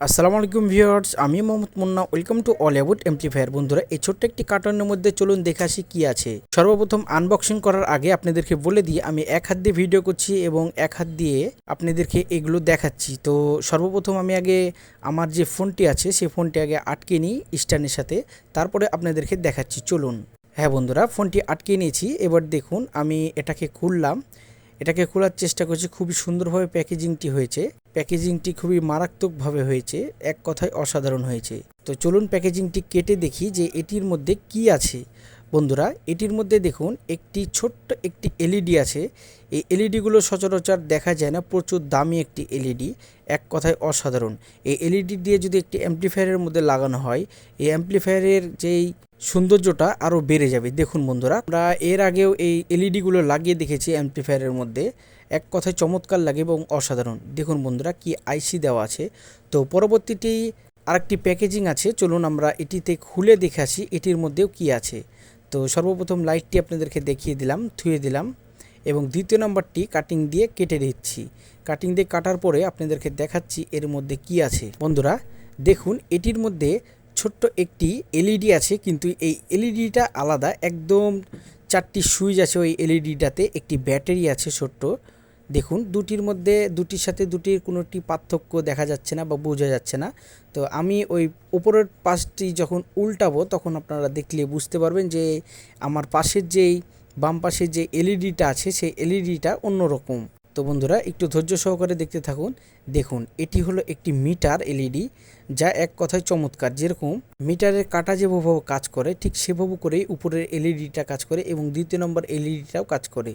আসসালামু আলাইকুম ভিউয়ার্স, আমি Mohammad Munna. Welcome to all about amplifier. বন্ধুরা, এই ছোট্ট একটি কার্টনের মধ্যে চলুন দেখে আসি কী আছে। সর্বপ্রথম আনবক্সিং করার আগে আপনাদেরকে বলে দিই, আমি এক হাত দিয়ে ভিডিও করছি এবং এক হাত দিয়ে আপনাদেরকে এগুলো দেখাচ্ছি। তো সর্বপ্রথম আমি আগে আমার যে ফোনটি আছে সেই ফোনটি আগে আটকে নিই স্ট্যান্ডের সাথে, তারপরে আপনাদেরকে দেখাচ্ছি। চলুন। হ্যাঁ বন্ধুরা, ফোনটি আটকে নিয়েছি। এবার দেখুন, আমি এটাকে খুললাম। এটাকে খোলার চেষ্টা করছি। খুবই সুন্দরভাবে প্যাকেজিংটি হয়েছে। প্যাকেজিংটি খুবই মারাত্মকভাবে হয়েছে, এক কথায় অসাধারণ হয়েছে। তো চলুন প্যাকেজিংটি কেটে দেখি যে এটির মধ্যে কি আছে। বন্ধুরা, এটির মধ্যে দেখুন একটি ছোট্ট একটি এলইডি আছে। এই এলইডিগুলো সচরাচর দেখা যায় না, প্রচুর দামি একটি এলইডি, এক কথায় অসাধারণ। এই এলইডি দিয়ে যদি একটি অ্যাম্প্লিফায়ারের মধ্যে লাগানো হয়, এই অ্যাম্প্লিফায়ারের যেই সৌন্দর্যটা আরও বেড়ে যাবে। দেখুন বন্ধুরা, আমরা এর আগেও এই এলইডিগুলো লাগিয়ে দেখেছি অ্যাম্প্লিফায়ারের মধ্যে, এক কথায় চমৎকার লাগে এবং অসাধারণ। দেখুন বন্ধুরা, কি আইসি দেওয়া আছে। তো পরবর্তীটি আরেকটি প্যাকেজিং আছে, চলুন আমরা এটিতে খুলে দেখে আসি এটির মধ্যেও কি আছে। তো সর্বপ্রথম লাইটটি আপনাদেরকে দেখিয়ে দিলাম, থুয়ে দিলাম, এবং দ্বিতীয় নম্বরটি কাটিং দিয়ে কেটে দিচ্ছি। কাটিং দিয়ে কাটার পরে আপনাদেরকে দেখাচ্ছি এর মধ্যে কি আছে। বন্ধুরা দেখুন, এটির মধ্যে ছোট্ট একটি এলইডি আছে, কিন্তু এই এলইডিটা আলাদা একদম। চারটি সুইচ আছে ওই এলইডিটাতে, একটি ব্যাটারি আছে ছোট্ট। দেখুন, দুটির মধ্যে দুটির সাথে দুটির কোনোটি পার্থক্য দেখা যাচ্ছে না বা বোঝা যাচ্ছে না। তো আমি ওই উপরের পাশটি যখন উল্টাবো তখন আপনারা দেখলে বুঝতে পারবেন যে আমার পাশের যেই বাম পাশের যে এলইডিটা আছে সেই এলইডিটা অন্যরকম। তো বন্ধুরা, একটু ধৈর্য সহকারে দেখতে থাকুন। দেখুন, এটি হলো একটি মিটার এলইডি, যা এক কথায় চমৎকার। যেরকম মিটারের কাঁটা যেভাবে কাজ করে ঠিক সেভাবে করেই উপরের এলইডিটা কাজ করে এবং দ্বিতীয় নম্বর এলইডিটাও কাজ করে।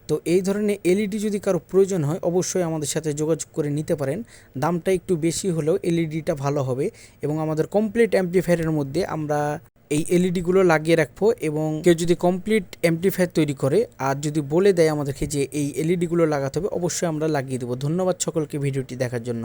তো এই ধরনের এলইডি যদি কারো প্রয়োজন হয় অবশ্যই আমাদের সাথে যোগাযোগ করে নিতে পারেন। দামটা একটু বেশি হলেও এলইডিটা ভালো হবে এবং আমাদের কমপ্লিট অ্যাম্প্লিফায়ারের মধ্যে আমরা এই এলইডিগুলো লাগিয়ে রাখবো। এবং কেউ যদি কমপ্লিট অ্যাম্প্লিফায়ার তৈরি করে আর যদি বলে দেয় আমাদেরকে যে এই এলইডিগুলো লাগাতে হবে, অবশ্যই আমরা লাগিয়ে দেবো। ধন্যবাদ সকলকে ভিডিওটি দেখার জন্য।